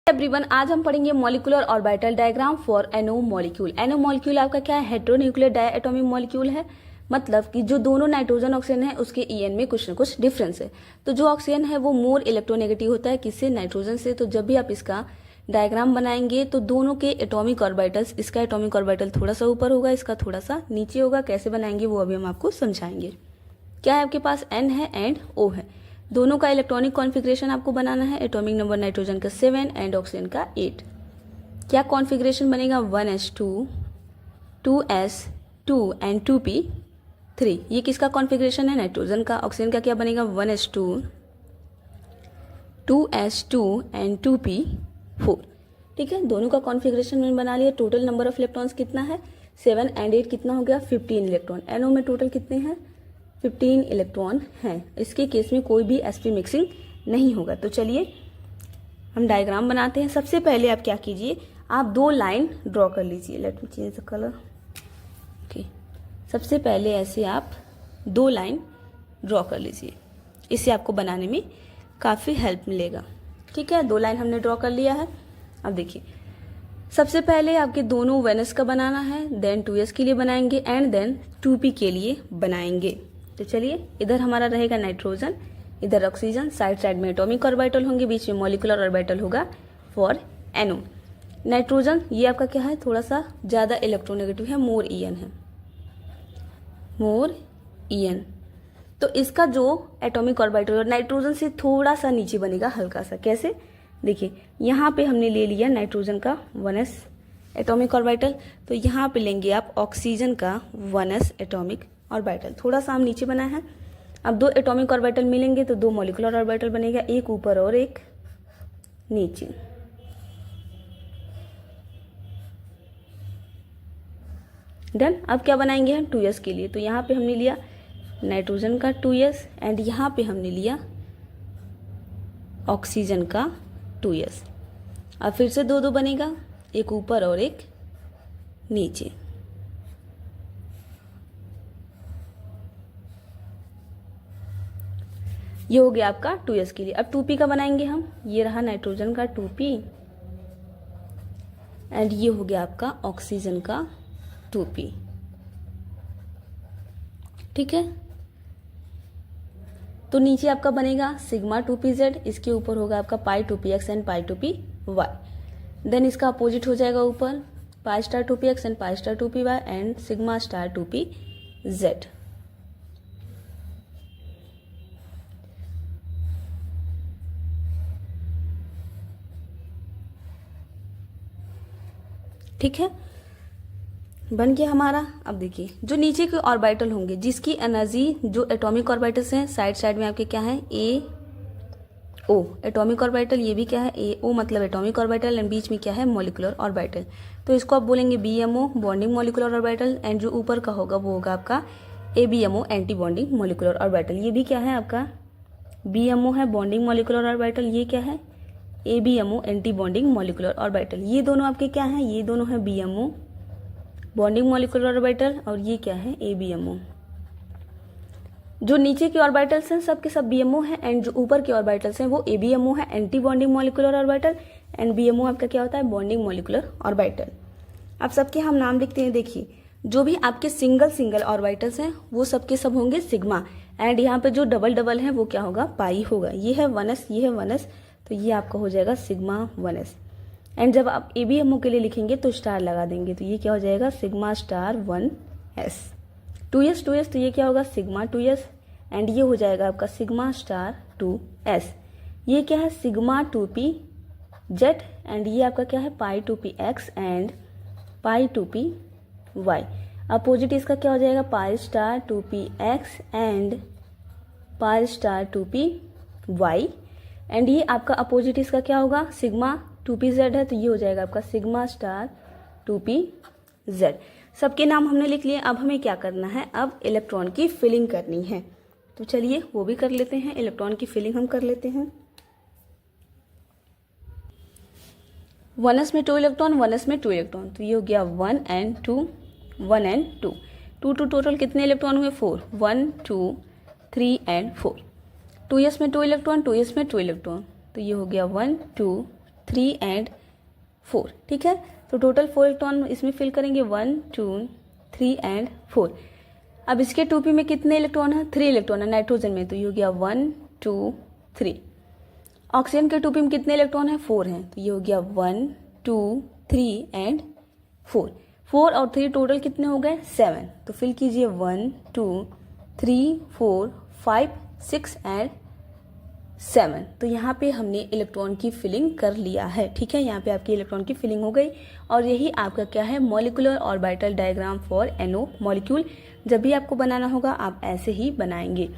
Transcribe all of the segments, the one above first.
Everyone, आज हम पढ़ेंगे molecular orbital diagram for NO molecule. NO molecule आपका क्या है? हेटेरोन्यूक्लियर डायटोमिक मॉलिक्यूल है। मतलब कि जो दोनों नाइट्रोजन ऑक्सीजन है उसके EN में कुछ न कुछ डिफरेंस है। तो जो ऑक्सीजन है वो मोर इलेक्ट्रोनेगेटिव होता है किससे? नाइट्रोजन से। तो जब भी आप इसका डायग्राम बनाएंगे तो दोनों के एटॉमिक ऑर्बिटल्स, इसका एटॉमिक ऑर्बिटल थोड़ा सा ऊपर होगा, इसका थोड़ा सा नीचे होगा। कैसे बनाएंगे वो अभी हम आपको समझाएंगे। क्या है आपके पास? N है एंड O है। दोनों का इलेक्ट्रॉनिक कॉन्फ़िगरेशन आपको बनाना है। एटॉमिक नंबर नाइट्रोजन का 7 एंड ऑक्सीजन का 8। क्या कॉन्फ़िगरेशन बनेगा? 1s2, 2s2 and 2p3। ये किसका कॉन्फ़िगरेशन है? नाइट्रोजन का। ऑक्सीजन का क्या बनेगा? 1s2, 2s2 and 2p4। ठीक है, दोनों का कॉन्फ़िगरेशन मैंने बना लिया। टोटल नंबर ऑफ इलेक्ट्रॉन्स कितना है? 7 एंड 8 कितना हो गया? 15 इलेक्ट्रॉन। NO में टोटल कितने हैं? 15 इलेक्ट्रॉन हैं। इसके केस में कोई भी sp मिक्सिंग नहीं होगा। तो चलिए हम डायग्राम बनाते हैं। सबसे पहले आप क्या कीजिए, आप दो लाइन ड्रॉ कर लीजिए। Let me change the colour. Okay, सबसे पहले ऐसे आप दो लाइन ड्रॉ कर लीजिए। इससे आपको बनाने में काफ़ी हेल्प मिलेगा। ठीक है, दो लाइन हमने ड्रॉ कर लिया है। अब देखिए, सबसे पहले आपके दोनों 1s का बनाना है, देन 2s के लिए बनाएंगे एंड देन 2p के लिए बनाएंगे। तो चलिए, इधर हमारा रहेगा नाइट्रोजन, इधर ऑक्सीजन, साइड साइड में एटॉमिक ऑर्बिटल होंगे, बीच में मॉलिक्यूलर ऑर्बिटल होगा फॉर NO। नाइट्रोजन ये आपका क्या है? थोड़ा सा ज़्यादा इलेक्ट्रोनेगेटिव है, मोर EN है, मोर EN। तो इसका जो एटॉमिक ऑर्बिटल नाइट्रोजन से थोड़ा सा नीचे बनेगा, हल्का सा। कैसे? देखिए, यहाँ पे हमने ले लिया नाइट्रोजन का 1s एटॉमिक ऑर्बिटल, तो यहाँ पे लेंगे आप ऑक्सीजन का 1s एटॉमिक ऑर्बिटल। थोड़ा सा हम नीचे बनाए हैं। अब दो एटॉमिक ऑर्बिटल मिलेंगे तो दो मॉलिक्यूलर ऑर्बिटल बनेगा, एक ऊपर और एक नीचे। डन। अब क्या बनाएंगे हम? 2s के लिए। तो यहाँ पे हमने लिया नाइट्रोजन का 2s एंड यहाँ पे हमने लिया ऑक्सीजन का 2s। अब फिर से दो दो बनेगा, एक ऊपर और एक नीचे। ये हो गया आपका 2s के लिए। अब 2p का बनाएंगे हम। ये रहा नाइट्रोजन का 2p एंड ये हो गया आपका ऑक्सीजन का 2p। ठीक है, तो नीचे आपका बनेगा सिग्मा 2pz, इसके ऊपर होगा आपका pi 2px and pi 2py। Then इसका अपोजिट हो जाएगा ऊपर pi star 2px and pi star 2py and sigma star 2pz। ठीक है, बन गया हमारा। अब देखिए, जो नीचे के ऑर्बिटल होंगे जिसकी एनर्जी, जो एटॉमिक ऑर्बिटल्स हैं साइड साइड में आपके क्या है? AO atomic orbital. ये भी क्या है? AO मतलब एटॉमिक ऑर्बिटल एंड बीच में क्या है? Molecular orbital. तो इसको आप बोलेंगे BMO bonding molecular orbital and जो ऊपर का होगा वो होगा आपका ABMO anti bonding molecular orbital. ये भी क्या है आपका? BMO है बॉन्डिंग मॉलिक्यूलर ऑर्बिटल। ये क्या है? ABMO anti bonding molecular orbital. ये दोनों आपके क्या हैं? ये दोनों है BMO बॉन्डिंग मॉलिक्यूलर ऑर्बिटल और ये क्या है? ABMO। जो नीचे के ऑर्बिटल्स हैं सब के सब BMO है एंड जो ऊपर के ऑर्बिटल्स हैं वो ABMO है anti bonding molecular orbital and BMO आपका क्या होता है? Bonding molecular orbital. अब सबके हम नाम लिखते हैं। देखिए, जो भी आपके सिंगल सिंगल ऑर्बिटल्स हैं वो सबके सब होंगे सिग्मा एंड यहाँ पे जो डबल डबल है वो क्या होगा? पाई होगा। ये है 1s, ये है 1s, तो ये आपका हो जाएगा सिग्मा 1s। एंड जब आप ABMO के लिए लिखेंगे तो स्टार लगा देंगे, तो ये क्या हो जाएगा? Sigma star 1s। 2s तो ये क्या होगा? सिग्मा 2s एंड ये हो जाएगा आपका सिग्मा स्टार 2s। ये क्या है? सिग्मा 2pz एंड ये आपका क्या है? पाई 2px and pi 2py। Opposite इसका क्या हो जाएगा? Pi star 2px and pi star 2py and ये आपका अपोजिट इसका क्या होगा? सिग्मा 2pz है, तो ये हो जाएगा आपका सिग्मा स्टार 2pz। सबके नाम हमने लिख लिए। अब हमें क्या करना है? अब इलेक्ट्रॉन की फिलिंग करनी है। तो चलिए वो भी कर लेते हैं। इलेक्ट्रॉन की फिलिंग हम कर लेते हैं। 1s में 2 इलेक्ट्रॉन, 1s में 2 इलेक्ट्रॉन, तो ये हो गया 1 एंड 2, 1 एंड 2। 2 टोटल कितने इलेक्ट्रॉन हुए? 4। 1 2 3 एंड 4। 2s में 2 इलेक्ट्रॉन, 2s में 2 इलेक्ट्रॉन, तो ये हो गया 1 2 3 एंड 4, ठीक है। तो टोटल 4 इलेक्ट्रॉन इसमें फिल करेंगे, 1 2 3 एंड 4। अब इसके 2p में कितने इलेक्ट्रॉन है, 3 इलेक्ट्रॉन है नाइट्रोजन में, तो ये हो गया 1 2 3। ऑक्सीजन के 2p में कितने इलेक्ट्रॉन है, 4 हैं, तो ये हो गया 1 2 3 एंड 4। 4 और 3 टोटल कितने हो गए, 7। तो फिल कीजिए 1 2 3 4 5 6 एंड 7। तो यहाँ पे हमने इलेक्ट्रॉन की फिलिंग कर लिया है, ठीक है। यहाँ पे आपकी इलेक्ट्रॉन की फिलिंग हो गई और यही आपका क्या है, molecular orbital diagram for NO molecule. जब भी आपको बनाना होगा आप ऐसे ही बनाएंगे।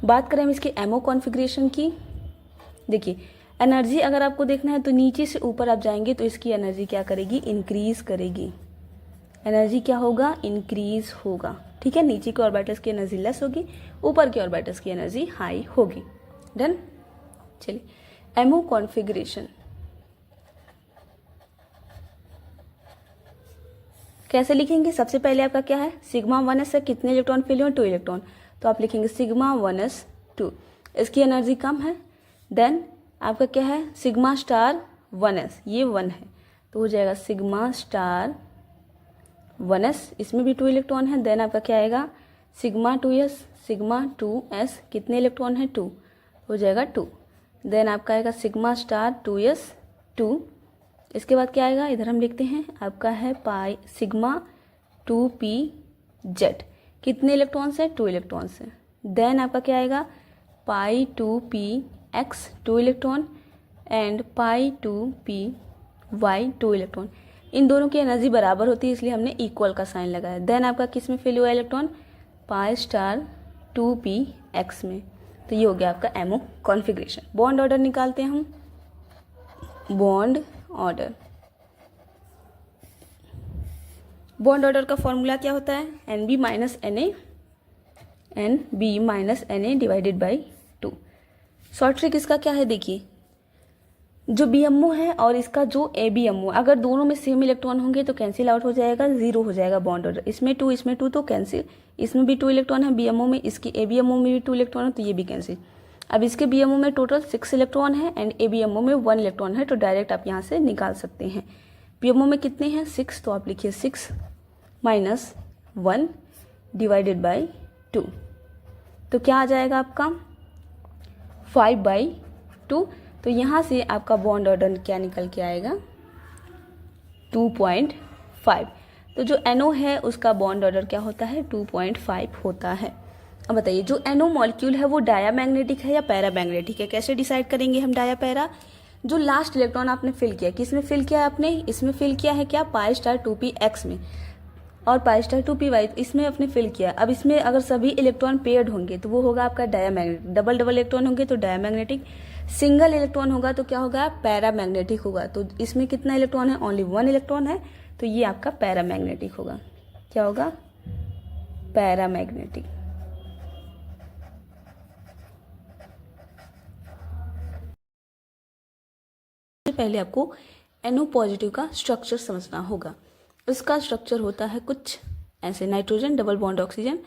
बात करें हम इसके एमओ कॉन्फ़िगरेशन की, देखिए एनर्जी अगर आपको देखना है तो नीचे से ऊपर आप जाएंगे तो इसकी एनर्जी क्या करेगी, इंक्रीज करेगी। एनर्जी क्या होगा, इंक्रीज होगा, ठीक है। नीचे के ऑर्बिटल्स की एनर्जी लेस होगी, ऊपर के ऑर्बिटल्स की एनर्जी हाई होगी। डन। चलिए एमओ कॉन्फ़िगरेशन कैसे लिखेंगे, सबसे पहले आपका क्या है, सिग्मा 1s से कितने इलेक्ट्रॉन फिल हुए, 2 इलेक्ट्रॉन, तो आप लिखेंगे सिग्मा 1s 2, इसकी एनर्जी कम है। देन आपका क्या है, सिग्मा स्टार 1s, ये 1 है, तो हो जाएगा सिग्मा स्टार 1s, इसमें भी 2 इलेक्ट्रॉन है। देन आपका क्या आएगा, सिग्मा 2s, सिग्मा 2s कितने इलेक्ट्रॉन है, 2, हो जाएगा 2। देन आपका आएगा सिग्मा स्टार 2s 2। इसके बाद क्या आएगा, इधर हम लिखते हैं, आपका है पाई सिग्मा 2p z, कितने इलेक्ट्रॉन से, 2 इलेक्ट्रॉन से। देन आपका क्या आएगा, pi 2px 2 electron and pi 2py 2 electron. इन दोनों की एनर्जी बराबर होती है इसलिए हमने इक्वल का साइन लगाया। देन आपका किस में फिल हुआ इलेक्ट्रॉन, पाई स्टार 2px में। तो ये हो गया आपका एमओ कॉन्फ़िगरेशन। बॉन्ड ऑर्डर निकालते हैं हम, बॉन्ड ऑर्डर। बॉन्ड ऑर्डर का फॉर्मूला क्या होता है, NB minus NA divided by 2। Short trick इसका क्या है, देखिए जो BMO है और इसका जो ABMO, अगर दोनों में सेम इलेक्ट्रॉन होंगे तो कैंसिल आउट हो जाएगा, 0 हो जाएगा बॉन्ड ऑर्डर। इसमें 2 तो कैंसिल, इसमें भी 2 इलेक्ट्रॉन है BMO में, इसकी ABMO में भी 2 इलेक्ट्रॉन है तो ये भी कैंसिल। अब इसके BMO में टोटल 6 इलेक्ट्रॉन है एंड ABMO में 1 इलेक्ट्रॉन है, तो डायरेक्ट आप यहाँ से निकाल सकते हैं। BMO में कितने हैं, 6, तो आप लिखिए 6 माइनस 1 डिवाइडेड बाई 2, तो क्या आ जाएगा आपका 5/2। तो यहाँ से आपका बॉन्ड ऑर्डर क्या निकल के आएगा, 2.5। तो जो NO है उसका बॉन्ड ऑर्डर क्या होता है, 2.5 होता है। अब बताइए जो NO मॉलिक्यूल है वो डायामैग्नेटिक है या पैरामैग्नेटिक है, कैसे डिसाइड करेंगे हम डाया पैरा। जो लास्ट इलेक्ट्रॉन आपने फिल किया, किस में फिल किया है आपने, इसमें फिल किया है क्या, पाई स्टार 2px में, और पाई स्टार 2py इसमें आपने फिल किया। अब इसमें अगर सभी इलेक्ट्रॉन पेयर्ड होंगे तो वो होगा आपका डायामैग्नेटिक, डबल इलेक्ट्रॉन होंगे तो डायामैग्नेटिक, सिंगल इलेक्ट्रॉन होगा तो क्या होगा, पैरामैग्नेटिक होगा। तो इसमें कितना इलेक्ट्रॉन है, ओनली 1 इलेक्ट्रॉन है, तो ये आपका पैरामैग्नेटिक होगा। क्या होगा, पैरामैग्नेटिक। पहले आपको NO पॉजिटिव का स्ट्रक्चर समझना होगा। इसका स्ट्रक्चर होता है कुछ ऐसे, nitrogen double bond oxygen,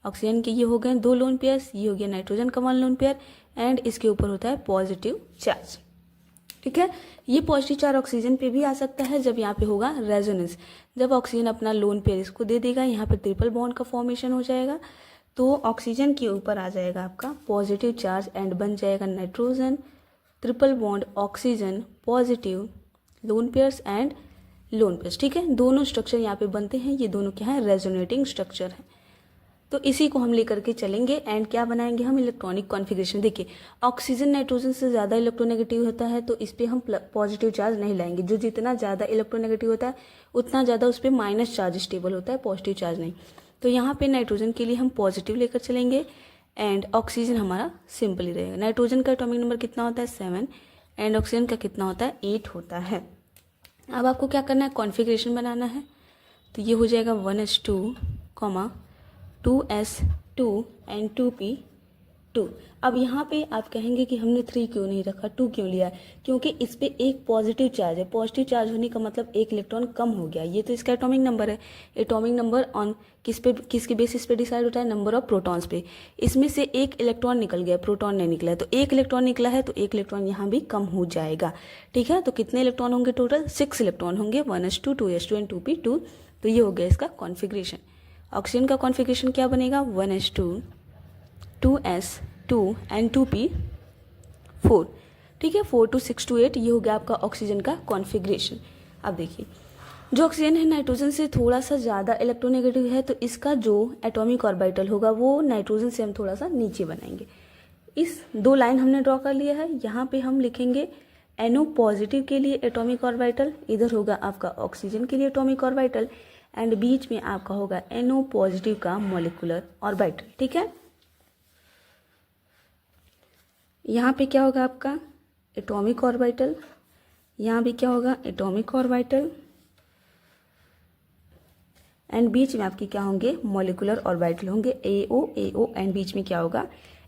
oxygen के ये हो गए 2 लोन पेयर्स, ये हो गया नाइट्रोजन का 1 लोन पेयर एंड इसके ऊपर होता है पॉजिटिव चार्ज, ठीक है। ये पॉजिटिव चार्ज ऑक्सीजन पे भी आ सकता है जब यहाँ पे होगा रेजोनेंस, जब ऑक्सीजन अपना लोन पेयर इसको दे देगा, यहाँ पे ट्रिपल बॉन्ड का फॉर्मेशन हो जाएगा, तो ऑक्सीजन के ऊपर आ जाएगा आपका पॉजिटिव चार्ज एंड बन जाएगा nitrogen triple bond oxygen positive lone pairs and lone pairs, ठीक है। दोनों स्ट्रक्चर यहाँ पे बनते हैं, ये दोनों क्या है, रेजोनेटिंग स्ट्रक्चर है। तो इसी को हम लेकर के चलेंगे एंड क्या बनाएंगे हम, इलेक्ट्रॉनिक कॉन्फ़िगरेशन। देखिए ऑक्सीजन नाइट्रोजन से ज़्यादा इलेक्ट्रोनेगेटिव होता है तो इस पर हम पॉजिटिव चार्ज नहीं लाएंगे, जो जितना ज़्यादा इलेक्ट्रोनेगेटिव होता है उतना ज़्यादा उस पर माइनस चार्ज स्टेबल होता है, पॉजिटिव चार्ज नहीं। तो यहाँ पे नाइट्रोजन के लिए हम पॉजिटिव लेकर चलेंगे एंड ऑक्सीजन हमारा सिंपल ही रहेगा। नाइट्रोजन का एटॉमिक नंबर कितना होता है, 7 एंड ऑक्सीजन का कितना होता है, 8 होता है। अब आपको क्या करना है, कॉन्फ़िगरेशन बनाना है, तो ये हो जाएगा 1s2, 2s2 एंड 2p 2। अब यहाँ पे आप कहेंगे कि हमने 3 क्यों नहीं रखा, 2 क्यों लिया है, क्योंकि इस पे एक पॉजिटिव चार्ज है। पॉजिटिव चार्ज होने का मतलब एक इलेक्ट्रॉन कम हो गया। ये तो इसका एटॉमिक नंबर है। एटॉमिक नंबर ऑन किसके बेसिस पे डिसाइड होता है, नंबर ऑफ प्रोटॉन्स पे। इसमें से एक इलेक्ट्रॉन निकल गया, प्रोटॉन नहीं निकला है, तो एक इलेक्ट्रॉन निकला है तो एक इलेक्ट्रॉन यहाँ भी कम हो जाएगा। ठीक है, तो कितने इलेक्ट्रॉन होंगे टोटल, 6 इलेक्ट्रॉन होंगे, 1s2 2s2 एंड 2p2। तो ये हो गया इसका कॉन्फिग्रेशन। ऑक्सीजन का कॉन्फिग्रेशन क्या बनेगा, 1s2 2s2 एंड 2p4। ठीक है, 4 2 6 2 8 ये हो गया आपका ऑक्सीजन का कॉन्फिग्रेशन। अब देखिए, जो ऑक्सीजन है नाइट्रोजन से थोड़ा सा ज़्यादा इलेक्ट्रोनेगेटिव है, तो इसका जो एटॉमिक ऑर्बिटल होगा वो नाइट्रोजन से हम थोड़ा सा नीचे बनाएंगे। इस 2 लाइन हमने ड्रॉ कर लिया है। यहाँ पे हम लिखेंगे NO पॉजिटिव के लिए एटॉमिक ऑर्बिटल, इधर होगा आपका ऑक्सीजन के लिए एटॉमिक ऑर्बिटल, एंड बीच में आपका होगा NO पॉजिटिव का मॉलिक्यूलर ऑर्बिटल। ठीक है, यहाँ पे क्या होगा आपका एटॉमिक ऑर्बिटल, यहाँ भी क्या होगा एटॉमिक ऑर्बिटल, एंड बीच में आपके क्या होंगे मॉलिक्यूलर ऑर्बिटल होंगे, AO एंड बीच में क्या होगा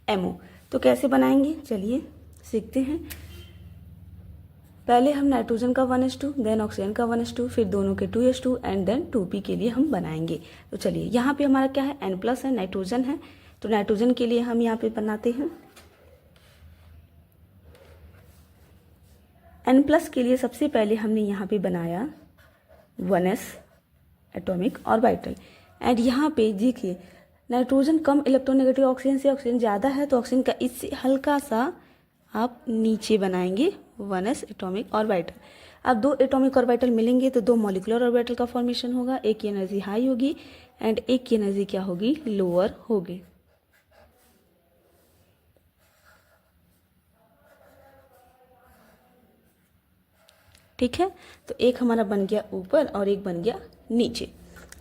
MO। तो कैसे बनाएंगे, चलिए सीखते हैं। पहले हम नाइट्रोजन का 1s2, देन ऑक्सीजन का 1s2, फिर दोनों के 2s2 एंड देन 2p के लिए हम बनाएंगे। तो चलिए, यहाँ पे हमारा क्या है N+ है, नाइट्रोजन है, तो नाइट्रोजन के लिए हम यहाँ पे बनाते हैं N+ के लिए सबसे पहले हमने यहाँ पे बनाया 1s एटॉमिक ऑर्बिटल, एंड यहाँ पे देखिए नाइट्रोजन कम इलेक्ट्रोनेगेटिव ऑक्सीजन से, ऑक्सीजन ज़्यादा है तो ऑक्सीजन का इससे हल्का सा आप नीचे बनाएंगे 1s एटॉमिक ऑर्बिटल। अब 2 एटॉमिक ऑर्बिटल मिलेंगे तो 2 मॉलिक्यूलर ऑर्बिटल का फॉर्मेशन होगा, एक की एनर्जी हाई होगी एंड एक की एनर्जी क्या होगी लोअर होगी। ठीक है, तो एक हमारा बन गया ऊपर और एक बन गया नीचे।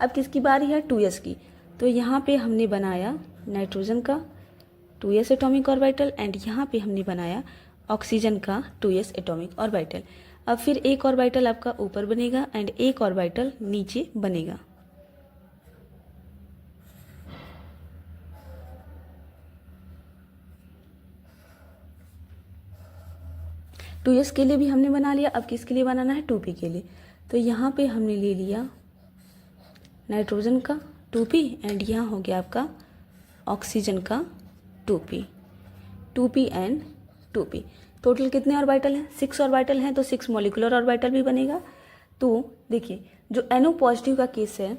अब किसकी बारी है 2s की, तो यहाँ पे हमने बनाया नाइट्रोजन का 2s एटॉमिक ऑर्बिटल एंड यहाँ पे हमने बनाया ऑक्सीजन का 2s एटॉमिक ऑर्बिटल। अब फिर एक ऑर्बिटल आपका ऊपर बनेगा एंड एक ऑर्बिटल नीचे बनेगा। टू एस के लिए भी हमने बना लिया। अब किसके लिए बनाना है 2p के लिए, तो यहाँ पे हमने ले लिया नाइट्रोजन का 2p एंड यहाँ हो गया आपका ऑक्सीजन का 2p एंड 2p। टोटल कितने ऑर्बिटल हैं 6 ऑर्बिटल हैं, तो 6 मॉलिक्यूलर ऑर्बिटल भी बनेगा। तो देखिए जो NO पॉजिटिव का केस है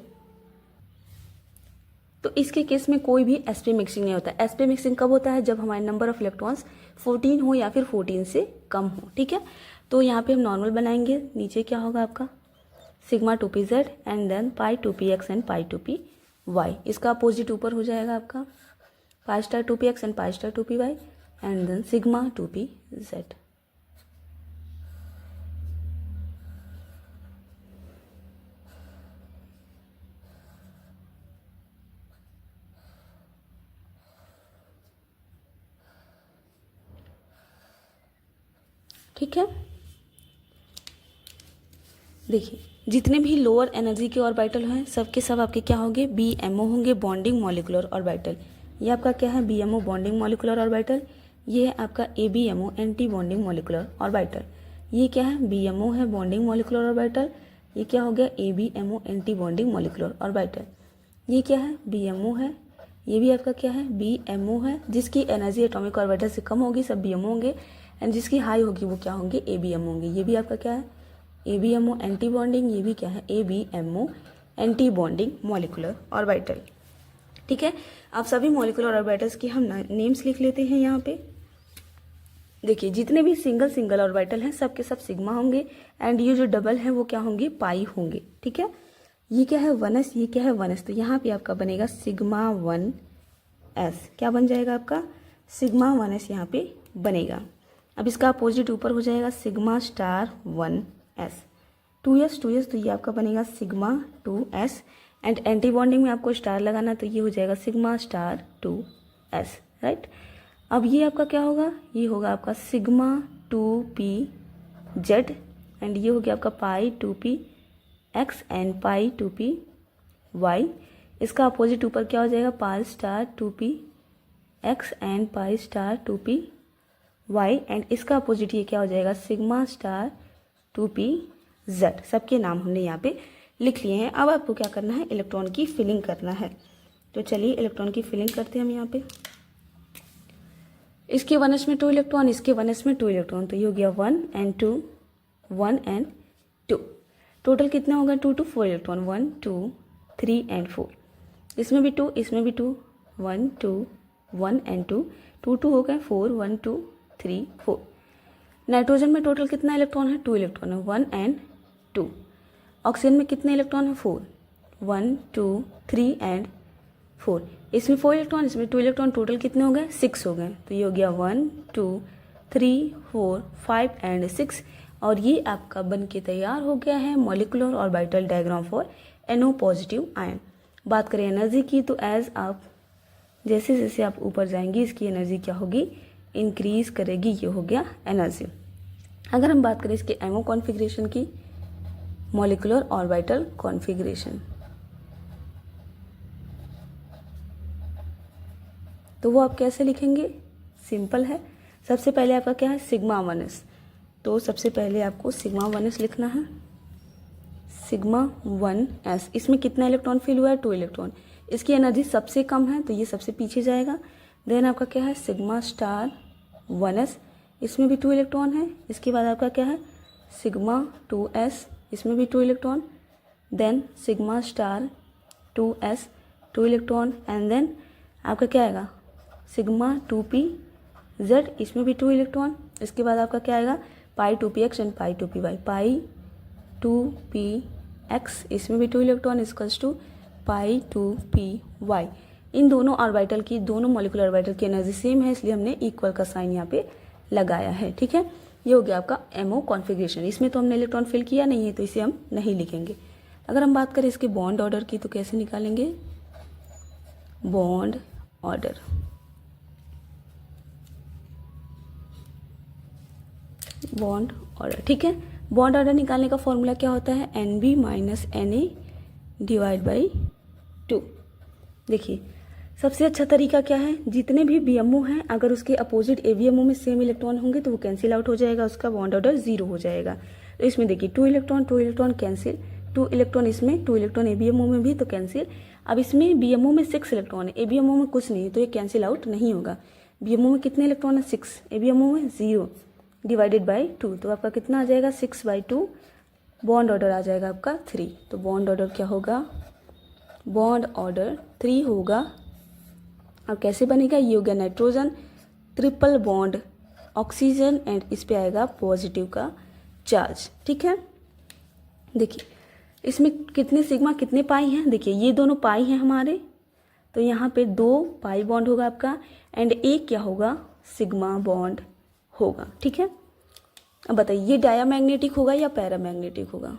तो इसके केस में कोई भी sp मिक्सिंग नहीं होता। sp मिक्सिंग कब होता है, जब हमारे नंबर ऑफ इलेक्ट्रॉन्स 14 हो या फिर 14 से कम हो। ठीक है, तो यहाँ पे हम नॉर्मल बनाएंगे। नीचे क्या होगा आपका sigma 2pz and then pi 2px and pi 2py। इसका अपोजिट ऊपर हो जाएगा आपका pi star 2px and pi star 2py and then sigma 2pz। ठीक है, देखिए जितने भी लोअर एनर्जी के ऑर्बिटल हैं सबके सब आपके क्या होंगे BMO होंगे, बॉन्डिंग मॉलिक्यूलर ऑर्बिटल। ये आपका क्या है BMO बॉन्डिंग मॉलिक्यूलर ऑर्बिटल। ये है आपका ABMO anti bonding molecular orbital. ये क्या है BMO है बॉन्डिंग मॉलिक्यूलर ऑर्बिटल। ये क्या हो गया ABMO anti bonding molecular orbital. ये क्या है BMO है, ये भी आपका क्या है BMO है। जिसकी एनर्जी एटॉमिक ऑर्बिटल से कम होगी सब BMO होंगे एंड जिसकी हाई होगी वो क्या होंगे ABMO होंगे। ये भी आपका क्या है ABMO एंटी बॉन्डिंग, ये भी क्या है ABMO anti bonding molecular orbital. ठीक है, आप सभी मॉलिक्यूलर ऑर्बिटल्स की हम नेम्स लिख लेते हैं यहाँ पे। देखिए जितने भी सिंगल ऑर्बिटल हैं सब के सब सिग्मा होंगे एंड ये जो डबल है वो क्या होंगे पाई होंगे। ठीक है, ये क्या है 1s, ये क्या है 1s, तो यहाँ पे आपका बनेगा सिग्मा 1s। क्या बन जाएगा आपका सिग्मा 1s यहाँ पे बनेगा। अब इसका अपोजिट ऊपर हो जाएगा सिग्मा स्टार 1s। 2s तो ये आपका बनेगा sigma 2s and anti bonding में आपको स्टार लगाना तो ये हो जाएगा सिग्मा स्टार 2s। राइट, अब ये आपका क्या होगा, ये होगा आपका सिग्मा 2pz एंड ये हो गया आपका pi 2px and pi 2py। इसका अपोजिट ऊपर क्या हो जाएगा pi star 2p X and pi star 2p Y, and इसका अपोजिट ये क्या हो जाएगा, सिग्मा स्टार 2p z। सबके नाम हमने यहाँ पे लिख लिए हैं। अब आपको क्या करना है, इलेक्ट्रॉन की फिलिंग करना है। तो चलिए इलेक्ट्रॉन की फिलिंग करते हैं हम यहाँ पे। इसके 1s में 2 इलेक्ट्रॉन, इसके 1s में 2 इलेक्ट्रॉन, तो ये हो गया 1 and 2, 1 and 2। टोटल कितना होगा, 2 to 4 इलेक्ट्रॉन, 1 2 3 and 4। इसमें भी 2, इसमें भी 2, 1 2 1 and 2, 2 2 हो गए 4, 1 2 3 4। नाइट्रोजन में टोटल कितना इलेक्ट्रॉन है, 2 इलेक्ट्रॉन है, 1 and 2। ऑक्सीजन में कितने इलेक्ट्रॉन है, 4, 1 2 3 and 4। इसमें 4 इलेक्ट्रॉन, इसमें 2 इलेक्ट्रॉन, टोटल कितने हो गए, 6 हो गए। तो ये हो गया 1 2 3 4 5 and 6। और ये आपका बन के तैयार हो गया है molecular orbital diagram for NO positive ion. बात करें एनर्जी की, तो एज आप जैसे जैसे आप ऊपर जाएंगे इसकी एनर्जी क्या होगी, इंक्रीज करेगी। ये हो गया एनर्जी। अगर हम बात करें इसके एमओ कॉन्फ़िगरेशन की, मॉलिक्यूलर ऑर्बिटल कॉन्फ़िगरेशन, तो वो आप कैसे लिखेंगे, सिंपल है। सबसे पहले आपका क्या है, सिग्मा 1s। तो सबसे पहले आपको सिग्मा 1s लिखना है, सिग्मा 1s। इसमें कितना इलेक्ट्रॉन फिल हुआ है, 2 इलेक्ट्रॉन। इसकी एनर्जी सबसे कम है तो ये सबसे पीछे जाएगा। देन आपका क्या है, सिग्मा स्टार 1s, इसमें भी 2 इलेक्ट्रॉन है। इसके बाद आपका क्या है, सिग्मा 2s, इसमें भी 2 electron. Then sigma star 2s, 2 electron. And then आपका क्या आएगा, सिग्मा 2pz, इसमें भी 2 इलेक्ट्रॉन। इसके बाद आपका क्या आएगा, pi 2px and pi 2py, pi 2px, इसमें भी 2 electron equals to pi 2py। इन दोनों ऑर्बिटल की, दोनों मॉलिक्यूलर ऑर्बिटल की एनर्जी सेम है, इसलिए हमने इक्वल का साइन यहाँ पे लगाया है। ठीक है, ये हो गया आपका एमओ कॉन्फ़िगरेशन। इसमें तो हमने इलेक्ट्रॉन फिल किया नहीं है तो इसे हम नहीं लिखेंगे। अगर हम बात करें इसके बॉन्ड ऑर्डर की, तो कैसे निकालेंगे, बॉन्ड ऑर्डर, बॉन्ड ऑर्डर। ठीक है, बॉन्ड ऑर्डर निकालने का फॉर्मूला क्या होता है, NB minus NA divide by 2। देखिए सबसे अच्छा तरीका क्या है, जितने भी BMO हैं अगर उसके अपोजिट ABMO में सेम इलेक्ट्रॉन होंगे तो वो कैंसिल आउट हो जाएगा, उसका बॉन्ड ऑर्डर 0 हो जाएगा। तो इसमें देखिए 2 इलेक्ट्रॉन कैंसिल, 2 इलेक्ट्रॉन इसमें, 2 इलेक्ट्रॉन ABMO में भी तो कैंसिल। अब इसमें BMO में 6 इलेक्ट्रॉन है, ABMO में कुछ नहीं, तो ये कैंसिल आउट नहीं होगा। BMO में कितने इलेक्ट्रॉन है, 6, ABMO में 0 डिवाइडेड बाई 2, तो आपका कितना आ जाएगा, 6/2। बॉन्ड ऑर्डर आ जाएगा आपका 3। तो बॉन्ड ऑर्डर क्या होगा, बॉन्ड ऑर्डर 3 होगा। और कैसे बनेगा, ये हो गया nitrogen, triple bond oxygen, and इस पे आएगा पॉजिटिव का चार्ज। ठीक है, देखिए इसमें कितने सिग्मा कितने पाई हैं, देखिए ये दोनों पाई हैं हमारे, तो यहाँ पे 2 पाई बॉन्ड होगा आपका, एंड एक क्या होगा, सिग्मा बॉन्ड होगा। ठीक है, अब बताइए ये डायामैग्नेटिक होगा या पैरामैग्नेटिक होगा।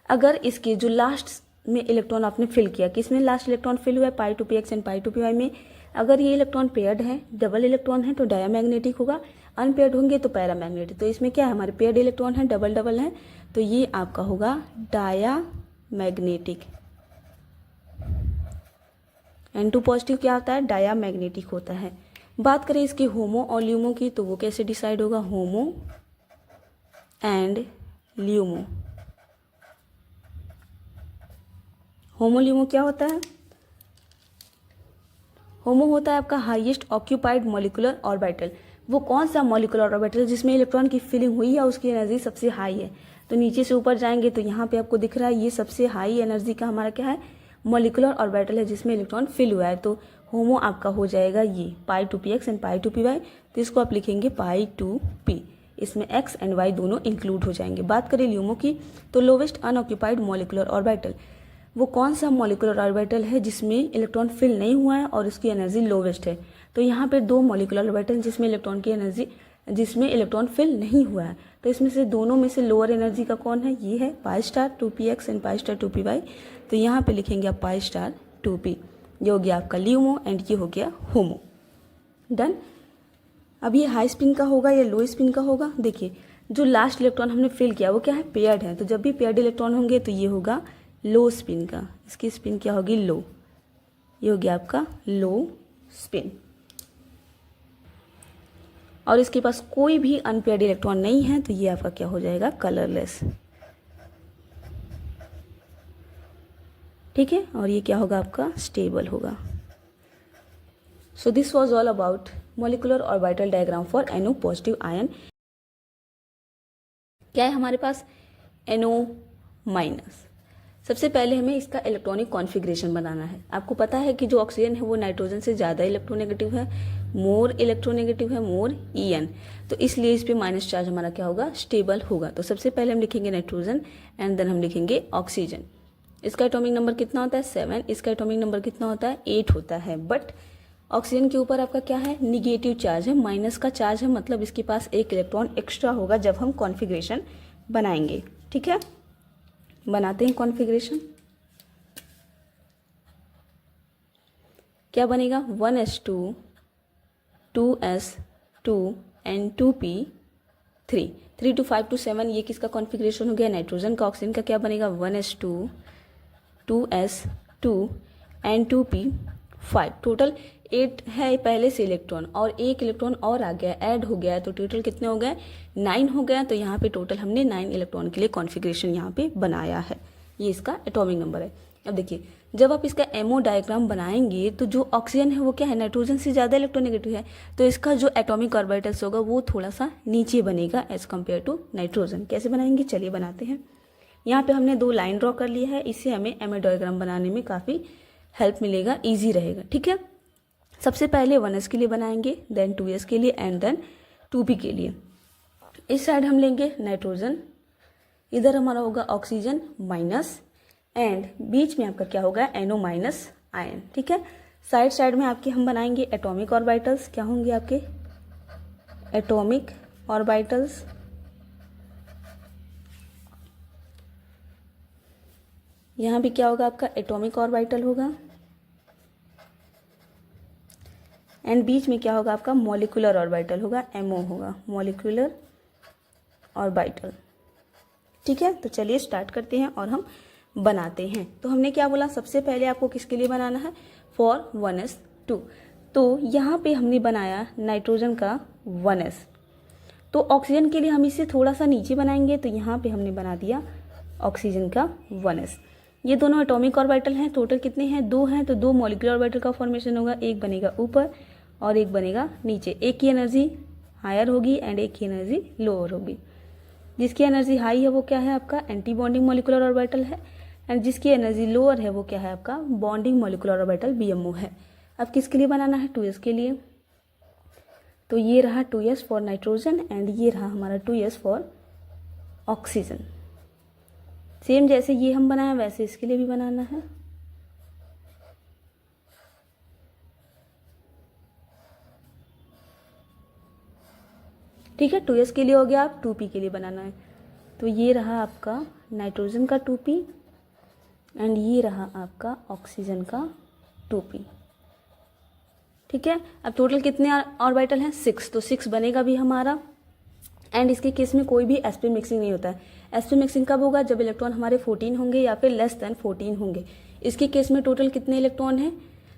अगर इसके जो लास्ट में इलेक्ट्रॉन आपने फिल किया, किसमें लास्ट इलेक्ट्रॉन फिल हुआ है, पाई 2px एंड पाई 2py में, अगर ये इलेक्ट्रॉन पेयर्ड है, डबल इलेक्ट्रॉन है तो डायामैग्नेटिक होगा, अनपेयर्ड होंगे तो पैरामैग्नेटिक। तो इसमें क्या है, हमारे पेयर्ड इलेक्ट्रॉन है, डबल डबल है, तो ये आपका होगा डायामैग्नेटिक। N2 पॉजिटिव क्या होता है, डायामैग्नेटिक होता है। बात करें इसके होमो और ल्यूमो की, तो वो कैसे डिसाइड होगा, होमो एंड ल्यूमो। होमो ल्यूमो क्या होता है, होमो होता है आपका हाईएस्ट ऑक्यूपाइड मॉलिक्यूलर ऑर्बिटल। वो कौन सा मॉलिक्यूलर ऑर्बिटल जिसमें इलेक्ट्रॉन की फिलिंग हुई है, उसकी एनर्जी सबसे हाई है। तो नीचे से ऊपर जाएंगे तो यहाँ पे आपको दिख रहा है ये सबसे हाई एनर्जी का हमारा क्या है, मॉलिक्यूलर ऑर्बिटल है जिसमें इलेक्ट्रॉन फिल हुआ है। तो होमो आपका हो जाएगा ये पाई 2px एंड पाई 2py, तो इसको आप लिखेंगे पाई 2p, इसमें x एंड y दोनों इंक्लूड हो जाएंगे। बात करें ल्यूमो की, तो लोवेस्ट अनऑक्यूपाइड मॉलिक्यूलर ऑर्बिटल, वो कौन सा मॉलिक्यूलर ऑर्बिटल है जिसमें इलेक्ट्रॉन फिल नहीं हुआ है और उसकी एनर्जी लोवेस्ट है। तो यहाँ पे 2 मॉलिक्यूलर ऑर्बिटल जिसमें इलेक्ट्रॉन की एनर्जी, जिसमें इलेक्ट्रॉन फिल नहीं हुआ है, तो इसमें से दोनों में से लोअर एनर्जी का कौन है, ये है पाई star 2px and pi star 2py। तो यहाँ पे लिखेंगे आप पाई स्टार 2p, ये हो गया आपका ल्यूमो एंड ये हो गया होमो। डन। अब ये हाई स्पिन का होगा या लो स्पिन का होगा, देखिए जो लास्ट इलेक्ट्रॉन हमने फिल किया वो क्या है, पेयर्ड है, तो जब भी पेयर्ड इलेक्ट्रॉन होंगे तो ये होगा लो स्पिन का, इसकी स्पिन क्या होगी, लो। ये हो गया आपका लो स्पिन, और इसके पास कोई भी अनपेयर्ड इलेक्ट्रॉन नहीं है, तो ये आपका क्या हो जाएगा, कलरलेस। ठीक है, और ये क्या होगा आपका, स्टेबल होगा। So this was all about molecular orbital diagram for NO positive ion. क्या है हमारे पास, NO माइनस। सबसे पहले हमें इसका इलेक्ट्रॉनिक कॉन्फ़िगरेशन बनाना है। आपको पता है कि जो ऑक्सीजन है वो नाइट्रोजन से ज़्यादा इलेक्ट्रोनेगेटिव है, मोर इलेक्ट्रोनेगेटिव है, मोर EN, तो इसलिए इस पे माइनस चार्ज हमारा क्या होगा, स्टेबल होगा। तो सबसे पहले हम लिखेंगे नाइट्रोजन एंड देन हम लिखेंगे ऑक्सीजन। इसका एटॉमिक नंबर कितना होता है, 7, इसका एटॉमिक नंबर कितना होता है, 8 होता है। बट ऑक्सीजन के ऊपर आपका क्या है, निगेटिव चार्ज है, माइनस का चार्ज है, मतलब इसके पास एक इलेक्ट्रॉन एक्स्ट्रा होगा जब हम कॉन्फ़िगरेशन बनाएंगे। ठीक है, बनाते हैं कॉन्फ़िगरेशन। क्या बनेगा, 1s2 2s2 and 2p3, 3 to 5 to 7, ये किसका कॉन्फ़िगरेशन हो गया, नाइट्रोजन का। ऑक्सीजन का क्या बनेगा, 1s2 2s2 and 2p5, total 8 है पहले से इलेक्ट्रॉन, और एक इलेक्ट्रॉन और आ गया, ऐड हो गया है, तो टोटल कितने हो गए, 9 हो गया। तो यहाँ पे टोटल हमने 9 इलेक्ट्रॉन के लिए कॉन्फ़िगरेशन यहाँ पे बनाया है। ये इसका एटॉमिक नंबर है। अब देखिए, जब आप इसका एमओ डायग्राम बनाएंगे तो जो ऑक्सीजन है वो क्या है, नाइट्रोजन से ज़्यादा इलेक्ट्रोनेगेटिव है, तो इसका जो एटॉमिक ऑर्बिटल्स होगा वो थोड़ा सा नीचे बनेगा एज कम्पेयर टू नाइट्रोजन। कैसे बनाएंगे, चलिए बनाते हैं। यहाँ पे हमने 2 लाइन ड्रॉ कर लिया है, इससे हमें एमओ डायग्राम बनाने में काफ़ी हेल्प मिलेगा, ईजी रहेगा। ठीक है, सबसे पहले 1s के लिए बनाएंगे, देन 2s के लिए एंड देन 2p के लिए। इस साइड हम लेंगे नाइट्रोजन, इधर हमारा होगा ऑक्सीजन माइनस, एंड बीच में आपका क्या होगा, NO माइनस आयन। ठीक है, साइड साइड में आपके हम बनाएंगे एटॉमिक ऑर्बिटल्स। क्या होंगे आपके एटॉमिक ऑर्बिटल्स। यहाँ भी क्या होगा आपका एटॉमिक ऑर्बिटल होगा, एंड बीच में क्या होगा आपका मॉलिक्यूलर ऑर्बिटल होगा, MO होगा, मॉलिक्यूलर ऑर्बिटल। ठीक है, तो चलिए स्टार्ट करते हैं और हम बनाते हैं। तो हमने क्या बोला, सबसे पहले आपको किसके लिए बनाना है, फॉर 1s2। तो यहाँ पे हमने बनाया नाइट्रोजन का 1s, तो ऑक्सीजन के लिए हम इसे थोड़ा सा नीचे बनाएंगे, तो यहाँ पे हमने बना दिया ऑक्सीजन का 1s। ये दोनों एटॉमिक ऑर्बिटल हैं, टोटल कितने हैं, 2 हैं, तो 2 मॉलिक्यूलर ऑर्बिटल का फॉर्मेशन होगा, एक बनेगा ऊपर और एक बनेगा नीचे। एक की एनर्जी हायर होगी एंड एक की एनर्जी लोअर होगी। जिसकी एनर्जी हाई है वो क्या है आपका एंटी बॉन्डिंग मॉलिक्यूलर ऑर्बिटल है, एंड जिसकी एनर्जी लोअर है वो क्या है आपका बॉन्डिंग मॉलिक्यूलर ऑर्बिटल BMO है। अब किसके लिए बनाना है, 2s के लिए। तो ये रहा 2s फॉर नाइट्रोजन एंड ये रहा हमारा 2s फॉर ऑक्सीजन। सेम जैसे ये हम बनाए वैसे इसके लिए भी बनाना है। ठीक है, 2s के लिए हो गया, आप 2p के लिए बनाना है। तो ये रहा आपका नाइट्रोजन का 2p एंड ये रहा आपका ऑक्सीजन का 2p। ठीक है, अब टोटल कितने ऑर्बिटल हैं, 6, तो 6 बनेगा भी हमारा। एंड इसके केस में कोई भी sp मिक्सिंग नहीं होता है। sp मिक्सिंग कब होगा, जब इलेक्ट्रॉन हमारे 14 होंगे या फिर लेस देन 14 होंगे। इसके केस में टोटल कितने इलेक्ट्रॉन हैं,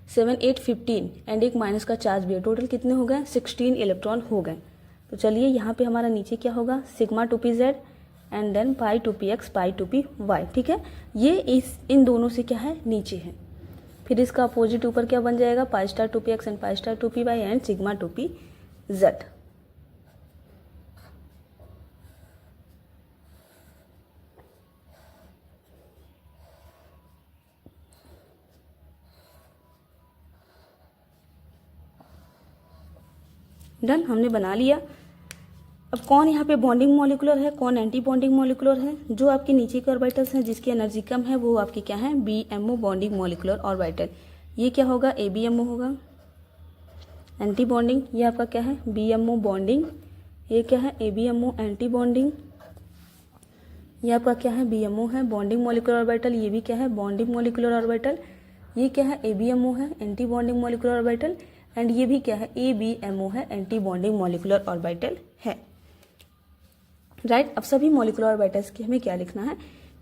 7, 8, 15 एंड एक माइनस का चार्ज भी है, टोटल कितने हो गए, 16 इलेक्ट्रॉन हो गए। तो चलिए यहाँ पे हमारा नीचे क्या होगा, sigma 2pz and then pi 2px pi 2py। ठीक है, ये इन दोनों से क्या है, नीचे है। फिर इसका अपोजिट ऊपर क्या बन जाएगा, pi star 2px and pi star 2py and sigma 2pz। Done, हमने बना लिया। अब कौन यहाँ पे बॉन्डिंग मॉलिक्यूलर है, कौन एंटी बॉन्डिंग मॉलिक्यूलर है। जो आपके नीचे के ऑर्बिटल्स हैं जिसकी एनर्जी कम है वो आपके क्या है, BMO बॉन्डिंग मॉलिक्यूलर ऑर्बिटल। ये क्या होगा, ABMO होगा। एंटी बॉन्डिंग ये आपका क्या है, BMO बॉन्डिंग, ये क्या है, ABMO एंटी बॉन्डिंग। ये आपका क्या है, BMO है बॉन्डिंग मॉलिक्यूलर ऑर्बिटल, ये भी क्या है, बॉन्डिंग मॉलिक्यूलर ऑर्बिटल। ये क्या है, ABMO है anti bonding molecular orbital, and ये भी क्या है, ABMO है एंटी बॉन्डिंग मॉलिक्यूलर ऑर्बिटल है। राइट, अब सभी मॉलिक्यूलर ऑर्बिटल्स की हमें क्या लिखना है,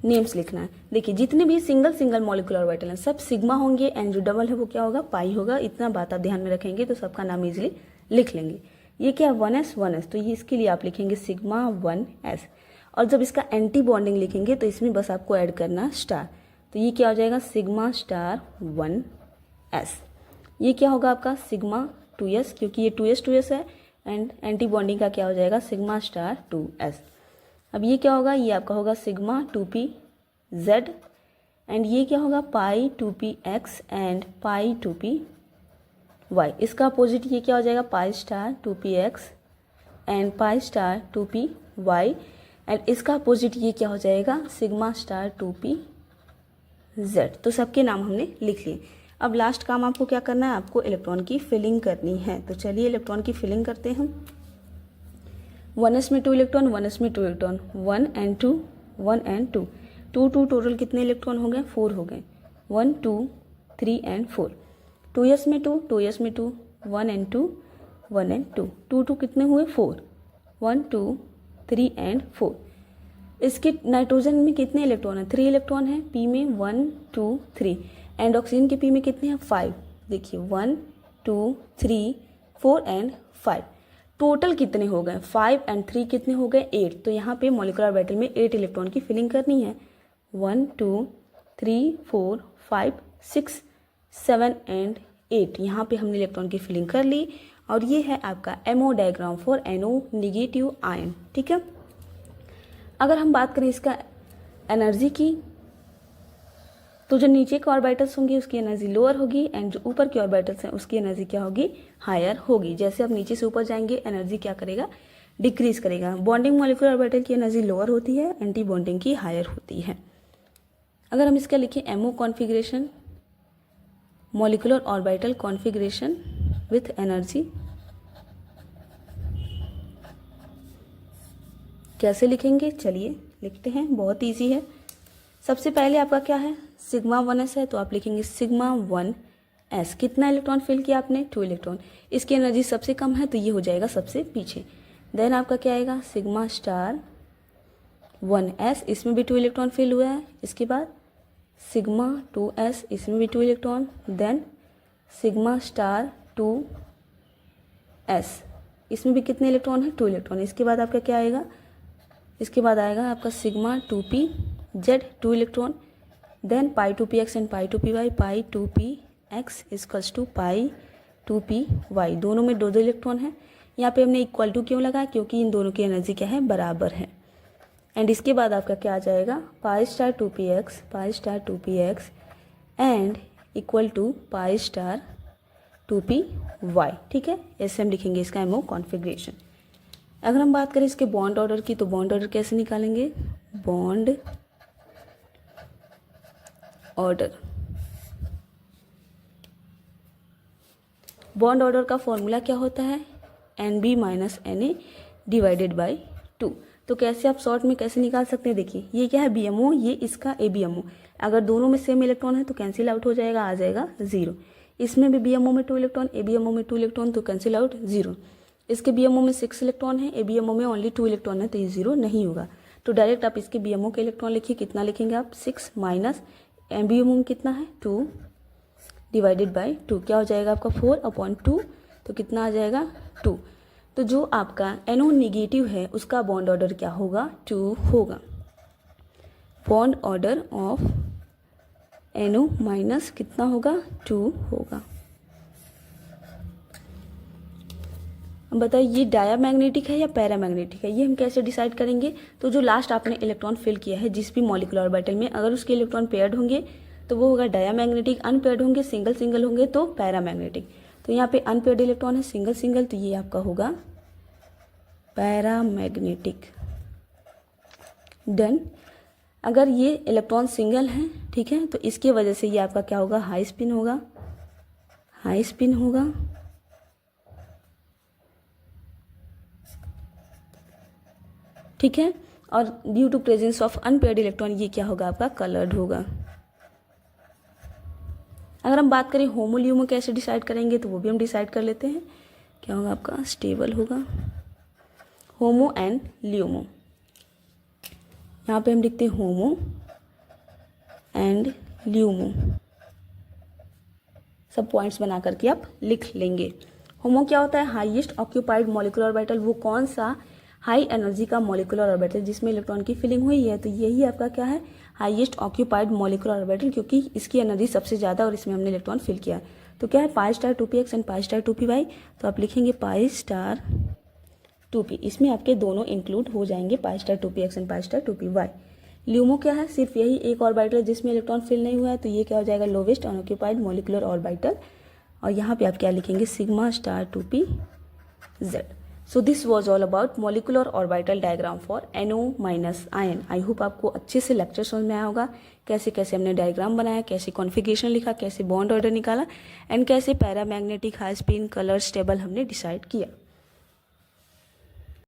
नेम्स लिखना है। देखिए जितने भी सिंगल सिंगल मॉलिक्यूलर ऑर्बिटल हैं सब सिग्मा होंगे एंड जो डबल है वो क्या होगा, पाई होगा। इतना बात आप ध्यान में रखेंगे तो सबका नाम इजीली लिख लेंगे। ये क्या 1s तो ये इसके लिए आप लिखेंगे सिग्मा 1s। और जब इसका एंटी बॉन्डिंग लिखेंगे तो इसमें बस आपको ऐड करना स्टार, तो ये क्या हो जाएगा सिग्मा स्टार 1s। ये क्या होगा आपका सिग्मा 2s, क्योंकि ये 2s है एंड एंटी बॉन्डिंग का क्या हो जाएगा सिग्मा स्टार 2s। अब ये क्या होगा, ये आपका होगा सिग्मा 2pz एंड ये क्या होगा पाई 2px एंड पाई 2py। इसका अपोजिट ये क्या हो जाएगा pi star 2px and pi star 2py and इसका अपोजिट ये क्या हो जाएगा सिग्मा स्टार 2pz। तो सबके नाम हमने लिख लिए। अब लास्ट काम आपको क्या करना है, आपको इलेक्ट्रॉन की फिलिंग करनी है। तो चलिए इलेक्ट्रॉन की फिलिंग करते हैं हम। 1s में 2 इलेक्ट्रॉन, 1s में 2 इलेक्ट्रॉन, 1 and 2, 1 and 2, 2 टोटल कितने इलेक्ट्रॉन हो गए 4 हो गए, 1 2 3 and 4। 2s में 2, 2s में 2, 1 and 2, 1 and 2, 2 कितने हुए 4, 1 2 3 and 4। इसके नाइट्रोजन में कितने इलेक्ट्रॉन है 3 इलेक्ट्रॉन है, p में 1 2 3 एंड ऑक्सीजन के p में कितने हैं 5। देखिए 1 2 3 4 एंड 5। टोटल कितने हो गए 5 एंड 3 कितने हो गए 8। तो यहाँ पे मॉलिक्यूलर ऑर्बिटल में 8 इलेक्ट्रॉन की फिलिंग करनी है। 1 2 3 4 5 6 7 एंड 8 यहाँ पे हमने इलेक्ट्रॉन की फिलिंग कर ली। और ये है आपका ammo diagram for NO negative ion. ठीक है, अगर हम बात करें इसका एनर्जी की तो जो नीचे के ऑर्बिटल्स होंगे उसकी एनर्जी लोअर होगी एंड जो ऊपर के ऑर्बिटल्स हैं उसकी एनर्जी क्या होगी हायर होगी। जैसे आप नीचे से ऊपर जाएंगे एनर्जी क्या करेगा डिक्रीज करेगा। बॉन्डिंग मॉलिक्यूलर ऑर्बिटल की एनर्जी लोअर होती है, एंटी बॉन्डिंग की हायर होती है। अगर हम इसका लिखें MO configuration, molecular orbital configuration with energy, कैसे लिखेंगे चलिए लिखते हैं, बहुत ईजी है। सबसे पहले आपका क्या है सिग्मा 1s है तो आप लिखेंगे सिग्मा 1s। कितना इलेक्ट्रॉन फिल किया आपने 2 इलेक्ट्रॉन, इसकी एनर्जी सबसे कम है तो ये हो जाएगा सबसे पीछे। देन आपका क्या आएगा सिग्मा स्टार 1s, इसमें भी 2 इलेक्ट्रॉन फिल हुआ है। इसके बाद सिग्मा 2s, इसमें भी 2 electron. Then sigma star 2s, इसमें भी कितने इलेक्ट्रॉन है 2 इलेक्ट्रॉन। इसके बाद आपका क्या आएगा, इसके बाद आएगा आपका sigma 2pz 2 electron. Then pi 2px and pi 2py, pi 2px equals to pi 2py, दोनों में 2 इलेक्ट्रॉन है। यहाँ पे हमने इक्वल टू क्यों लगाया, क्योंकि इन दोनों की एनर्जी क्या है बराबर है। एंड इसके बाद आपका क्या आ जाएगा pi star 2px, pi star 2px and equal to pi star 2py। ठीक है, ऐसे हम लिखेंगे इसका एमओ कॉन्फिगरेशन। अगर हम बात करें इसके बॉन्ड ऑर्डर की तो बॉन्ड ऑर्डर कैसे निकालेंगे, बॉन्ड ऑर्डर, बॉन्ड ऑर्डर का फॉर्मूला क्या होता है NB minus NA divided by 2। तो कैसे आप शॉर्ट में कैसे निकाल सकते हैं, देखिए ये क्या है BMO, ये इसका ABMO। अगर दोनों में सेम इलेक्ट्रॉन है तो कैंसिल आउट हो जाएगा, आ जाएगा 0। इसमें भी BMO में 2 इलेक्ट्रॉन, ABMO में 2 इलेक्ट्रॉन, तो कैंसिल आउट 0। इसके BMO में 6 इलेक्ट्रॉन है, ABMO में ओनली 2 इलेक्ट्रॉन है, तो ये 0 नहीं होगा। तो डायरेक्ट आप इसके BMO के इलेक्ट्रॉन लिखिए, कितना लिखेंगे आप 6 माइनस ABMO में कितना है 2 डिवाइडेड बाई 2, क्या हो जाएगा आपका 4/2, तो कितना आ जाएगा 2। तो जो आपका NO नेगेटिव है उसका बॉन्ड ऑर्डर क्या होगा 2 होगा। Bond order of NO minus कितना होगा 2 होगा। अब बताइए ये डायामैग्नेटिक है या पैरामैग्नेटिक है, ये हम कैसे डिसाइड करेंगे। तो जो लास्ट आपने इलेक्ट्रॉन फिल किया है जिस भी मॉलिक्यूलर ऑर्बिटल में, अगर उसके इलेक्ट्रॉन पेयर्ड होंगे तो वो होगा डायामैग्नेटिक, अनपेयर्ड होंगे सिंगल सिंगल होंगे तो पैरामैग्नेटिक। तो यहाँ पे अनपेयर्ड इलेक्ट्रॉन है सिंगल सिंगल, तो ये आपका होगा पैरामैग्नेटिक। डन। अगर ये इलेक्ट्रॉन सिंगल है, ठीक है, तो इसकी वजह से ये आपका क्या होगा हाई स्पिन होगा, हाई स्पिन होगा। ठीक है, और due to presence of unpaired electron ये क्या होगा आपका कलर्ड होगा। अगर हम बात करें होमो ल्यूमो कैसे डिसाइड करेंगे तो वो भी हम डिसाइड कर लेते हैं, क्या होगा आपका स्टेबल होगा होमो एंड ल्यूमो। यहाँ पे हम लिखते हैं होमो एंड ल्यूमो, सब पॉइंट्स बना करके आप लिख लेंगे। होमो क्या होता है? Highest occupied molecular orbital. वो कौन सा हाई एनर्जी का मॉलिक्यूलर ऑर्बिटल जिसमें इलेक्ट्रॉन की फिलिंग हुई है, तो यही आपका क्या है? हाईएस्ट ऑक्यूपाइड मॉलिक्यूलर ऑर्बिटल, क्योंकि इसकी एनर्जी सबसे ज़्यादा और इसमें हमने इलेक्ट्रॉन फिल किया है। तो क्या है? पाई star 2px and pi star 2py। तो आप लिखेंगे पाई स्टार 2p, इसमें आपके दोनों इंक्लूड हो जाएंगे, पाई star 2px and pi star 2py। LUMO क्या है? सिर्फ यही एक ऑर्बिटल जिसमें इलेक्ट्रॉन फिल नहीं हुआ है, तो ये क्या हो जाएगा? Lowest unoccupied molecular orbital. और यहाँ पे आप क्या लिखेंगे? Sigma star 2pz। So this was all about molecular orbital diagram for NO minus ion. I hope आपको अच्छे से लेक्चर समझ में आया होगा, कैसे कैसे हमने डायग्राम बनाया, कैसे कॉन्फ़िगरेशन लिखा, कैसे बॉन्ड ऑर्डर निकाला एंड कैसे paramagnetic high spin colour stable हमने डिसाइड किया।